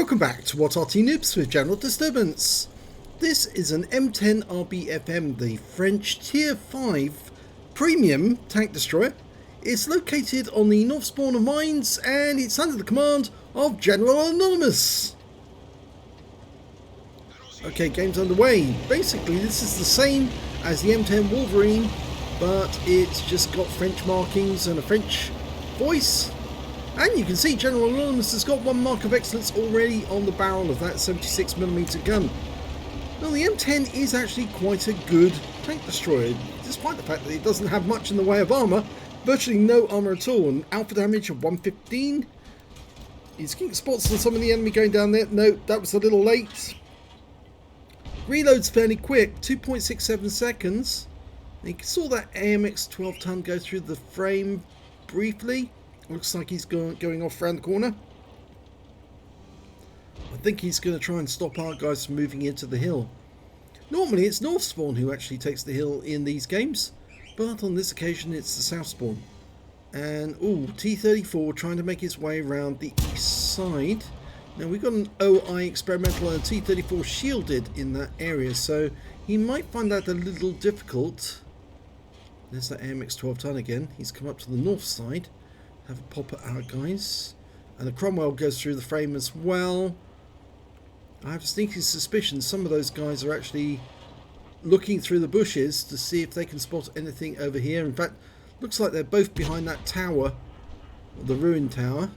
Welcome back to What Arty Noobs with General Disturbance. This is an M10 RBFM, the French Tier 5 premium tank destroyer. It's located on the north spawn of mines and it's under the command of General Anonymous. Okay, game's underway. Basically this is the same as the M10 Wolverine, but it's just got French markings and a French voice. And you can see General Anonymous has got one mark of excellence already on the barrel of that 76mm gun. Now the M10 is actually quite a good tank destroyer, despite the fact that it doesn't have much in the way of armour, virtually no armour at all, and alpha damage of 115. He's getting spots on some of the enemy going down there. No, that was a little late. Reload's fairly quick, 2.67 seconds. And you saw that AMX 12 ton go through the frame briefly. Looks like he's going off around the corner. I think he's going to try and stop our guys from moving into the hill. Normally it's north spawn who actually takes the hill in these games, but on this occasion it's the south spawn. And T-34 trying to make his way around the east side. Now we've got an OI experimental and a T-34 shielded in that area, so he might find that a little difficult. There's that AMX 12 ton again. He's come up to the north side. Have a pop at our guys, and the Cromwell goes through the frame as well. I have a sneaky suspicion some of those guys are actually looking through the bushes to see if they can spot anything over here. In fact, looks like they're both behind that tower, the ruined tower.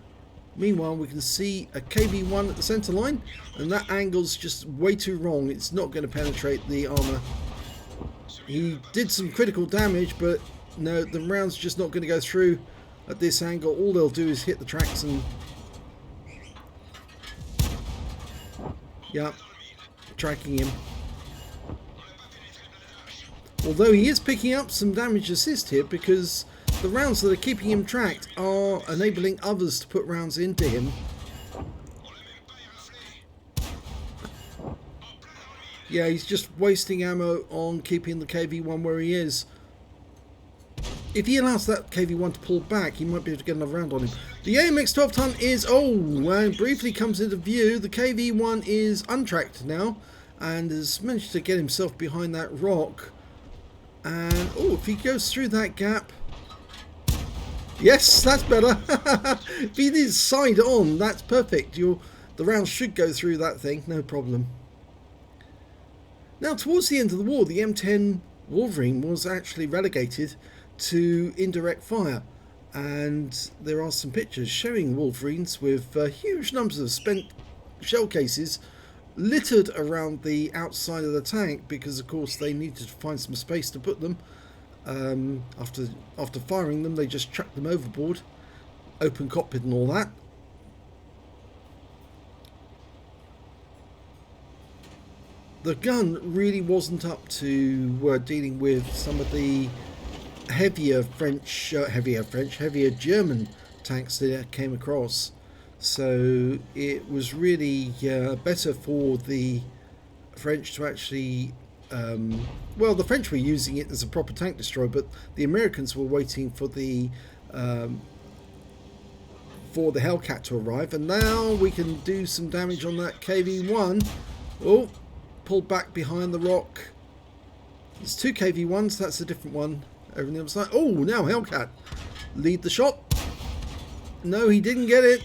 Meanwhile, we can see a KV-1 at the center line, and that angle's just way too wrong. It's not going to penetrate the armor. He did some critical damage, but no, the round's just not going to go through. At this angle, all they'll do is hit the tracks and... yeah, tracking him. Although he is picking up some damage assist here, because the rounds that are keeping him tracked are enabling others to put rounds into him. Yeah, he's just wasting ammo on keeping the KV-1 where he is. If he allows that KV-1 to pull back, he might be able to get another round on him. The AMX 12 ton is, briefly comes into view. The KV-1 is untracked now and has managed to get himself behind that rock. And, if he goes through that gap... yes, that's better. If he is side on, that's perfect. The round should go through that thing, no problem. Now, towards the end of the war, the M10 Wolverine was actually relegated to indirect fire, and there are some pictures showing Wolverines with huge numbers of spent shell cases littered around the outside of the tank, because of course they needed to find some space to put them. After firing them, they just chucked them overboard, open cockpit and all that. The gun really wasn't up to dealing with some of the heavier German tanks that it came across, so it was really better for the French to actually the French were using it as a proper tank destroyer, but the Americans were waiting for the Hellcat to arrive. And now we can do some damage on that KV-1. Pulled back behind the rock. There's two KV-1s, that's a different one. Over on the other side. Now Hellcat lead the shot. No, he didn't get it.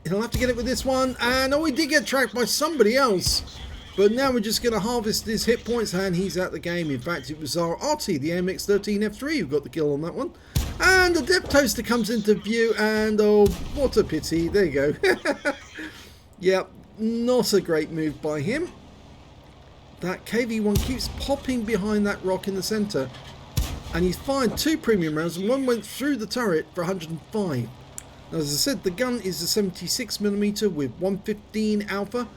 He'll have to get it with this one. And he did get tracked by somebody else. But now we're just going to harvest his hit points and he's out the game. In fact, it was our Arty, the AMX 13F3, who got the kill on that one. And the Depth Toaster comes into view, and what a pity. There you go. Yeah, not a great move by him. That KV-1 keeps popping behind that rock in the centre. And he's fired two premium rounds, and one went through the turret for 105. Now, as I said, the gun is a 76mm with 115 alpha,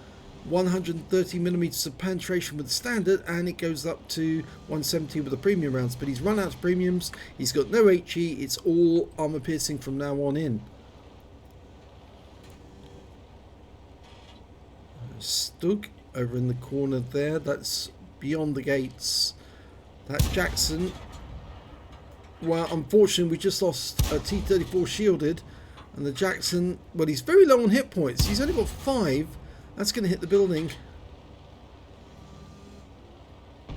130mm of penetration with the standard, and it goes up to 170 with the premium rounds. But he's run out of premiums, he's got no HE, it's all armour piercing from now on in. Stug over in the corner there, that's beyond the gates. That Jackson... well, unfortunately, we just lost a T-34 shielded, and the Jackson, well, he's very low on hit points. He's only got 5, That's going to hit the building.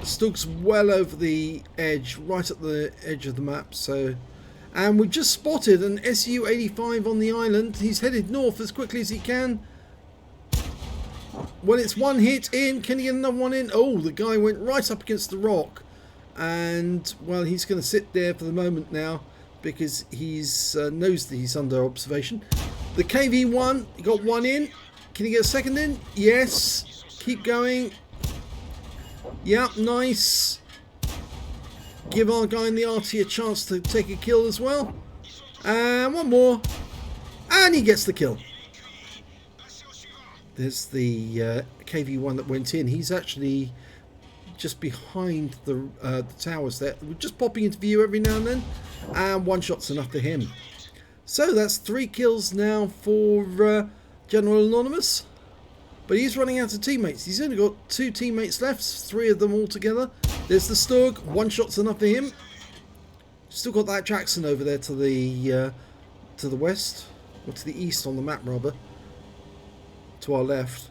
Stalk's well over the edge, right at the edge of the map. So, and we just spotted an Su-85 on the island. He's headed north as quickly as he can. Well, it's one hit in. Can he get another one in? Oh, the guy went right up against the rock. And, well, he's going to sit there for the moment now because he's knows that he's under observation. The KV-1, he got one in. Can he get a second in? Yes. Keep going. Yep, nice. Give our guy in the Arty a chance to take a kill as well. And one more. And he gets the kill. There's the KV-1 that went in. He's actually just behind the towers there. We're just popping into view every now and then. And one shot's enough for him. So that's 3 kills now for General Anonymous. But he's running out of teammates. He's only got 2 teammates left. 3 of them all together. There's the Stug. 1 shot's enough for him. Still got that Jackson over there to the west. Or to the east on the map, rather. To our left.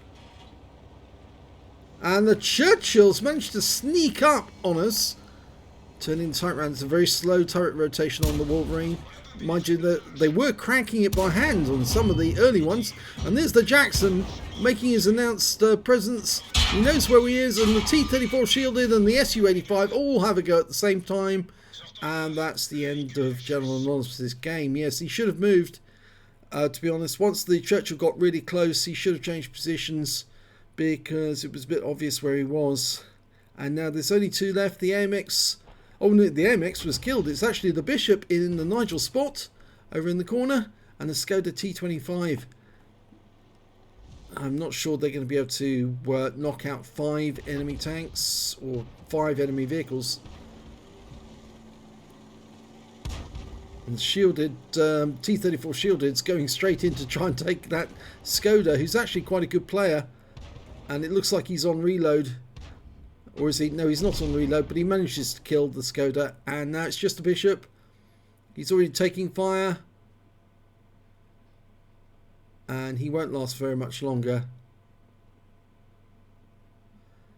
And the Churchills managed to sneak up on us. Turning the turret around. It's a very slow turret rotation on the Wolverine. Mind you, that they were cranking it by hand on some of the early ones. And there's the Jackson making his announced presence. He knows where he is, and the T-34 shielded and the Su-85 all have a go at the same time. And that's the end of General Anonymous's game. Yes, he should have moved. To be honest, once the Churchill got really close, he should have changed positions because it was a bit obvious where he was. And now there's only 2 left. The AMX... Oh no, the AMX was killed. It's actually the Bishop in the Nigel spot over in the corner and the Skoda T25. I'm not sure they're going to be able to knock out 5 enemy tanks or 5 enemy vehicles. And the shielded T-34 shielded is going straight in to try and take that Skoda, who's actually quite a good player. And it looks like he's on reload. Or is he? No, he's not on reload, but he manages to kill the Skoda. And now it's just the Bishop. He's already taking fire. And he won't last very much longer.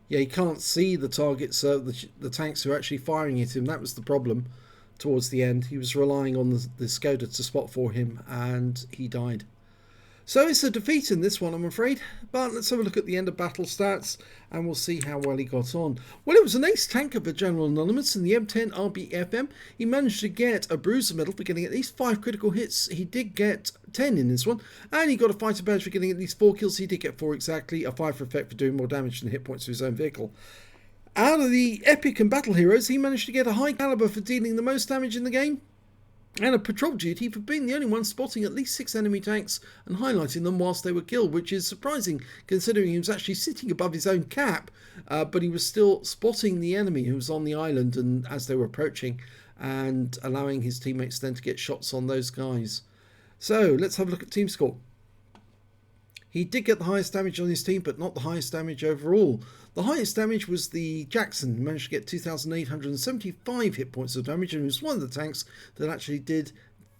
Yeah, he can't see the targets, the tanks who are actually firing at him. That was the problem towards the end. He was relying on the Skoda to spot for him, and he died. So it's a defeat in this one, I'm afraid. But let's have a look at the end of battle stats, and we'll see how well he got on. Well, it was an ace tanker for General Anonymous in the M10 RBFM. He managed to get a bruiser medal for getting at least 5 critical hits. He did get 10 in this one. And he got a fighter badge for getting at least 4 kills. He did get 4 exactly. A 5 for effect for doing more damage than hit points to his own vehicle. Out of the epic and battle heroes, he managed to get a high caliber for dealing the most damage in the game. And a patrol duty for being the only one spotting at least 6 enemy tanks and highlighting them whilst they were killed, which is surprising considering he was actually sitting above his own cap, but he was still spotting the enemy who was on the island and as they were approaching, and allowing his teammates then to get shots on those guys. So let's have a look at team score. He did get the highest damage on his team, but not the highest damage overall. The highest damage was the Jackson, who managed to get 2,875 hit points of damage, and he was one of the tanks that actually did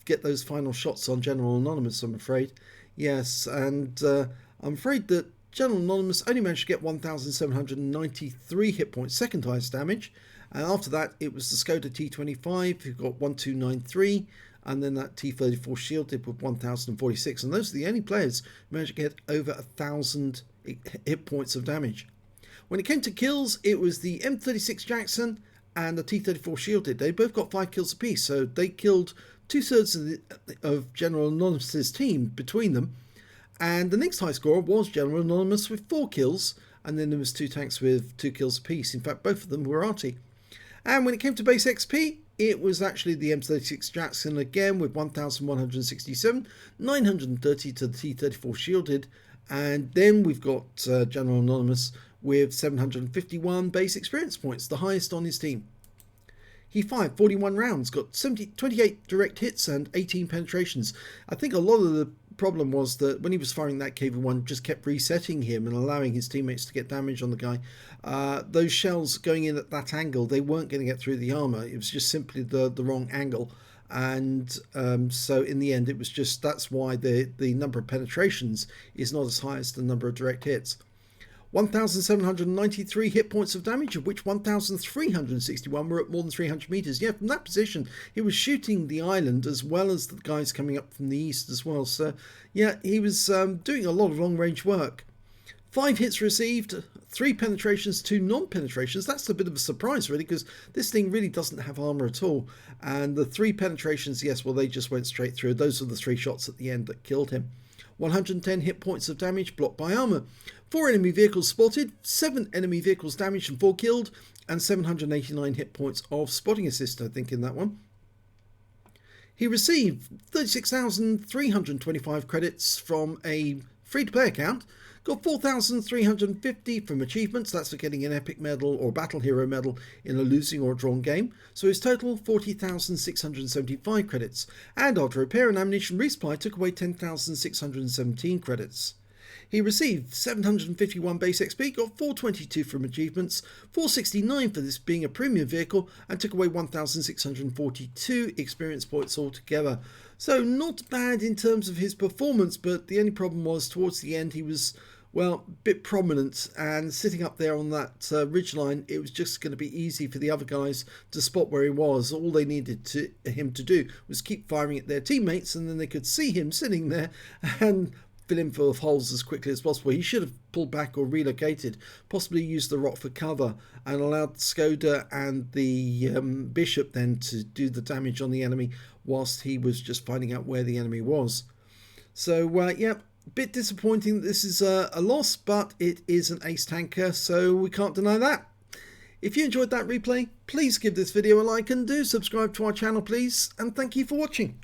get those final shots on General Anonymous, I'm afraid. Yes, and I'm afraid that General Anonymous only managed to get 1,793 hit points, second highest damage. And after that, it was the Skoda T25, who got 1,293. And then that T-34 shielded with 1,046. And those are the only players who managed to get over 1,000 hit points of damage. When it came to kills, it was the M36 Jackson and the T-34 shielded. They both got 5 kills apiece. So they killed 2/3 of General Anonymous's team between them. And the next high scorer was General Anonymous with 4 kills. And then there was 2 tanks with 2 kills apiece. In fact, both of them were Arty. And when it came to base XP, it was actually the M36 Jackson again with 1,167, 930 to the T-34 shielded, and then we've got General Anonymous with 751 base experience points, the highest on his team. He fired 41 rounds, got 28 direct hits and 18 penetrations. I think a lot of the problem was that when he was firing that KV-1, just kept resetting him and allowing his teammates to get damage on the guy. Those shells going in at that angle, they weren't going to get through the armor. It was just simply the wrong angle. and so in the end it was just, that's why the number of penetrations is not as high as the number of direct hits. 1,793 hit points of damage, of which 1,361 were at more than 300 meters. Yeah, from that position, he was shooting the island as well as the guys coming up from the east as well. So, yeah, he was doing a lot of long-range work. 5 hits received, 3 penetrations, 2 non-penetrations. That's a bit of a surprise, really, because this thing really doesn't have armor at all. And the 3 penetrations, yes, well, they just went straight through. Those are the 3 shots at the end that killed him. 110 hit points of damage blocked by armor. 4 enemy vehicles spotted, 7 enemy vehicles damaged and 4 killed, and 789 hit points of spotting assist, I think, in that one. He received 36,325 credits from a free-to-play account, got 4,350 from achievements, that's for getting an epic medal or battle hero medal in a losing or drawn game, so his total 40,675 credits, and after repair and ammunition resupply took away 10,617 credits. He received 751 base XP, got 422 from achievements, 469 for this being a premium vehicle, and took away 1,642 experience points altogether. So not bad in terms of his performance, but the only problem was towards the end he was, well, a bit prominent, and sitting up there on that ridgeline, it was just going to be easy for the other guys to spot where he was. All they needed him to do was keep firing at their teammates, and then they could see him sitting there and fill him full of holes as quickly as possible. He should have pulled back or relocated, possibly used the rock for cover, and allowed Skoda and the Bishop then to do the damage on the enemy whilst he was just finding out where the enemy was. So, yeah, a bit disappointing that this is a loss, but it is an ace tanker, so we can't deny that. If you enjoyed that replay, please give this video a like and do subscribe to our channel, please, and thank you for watching.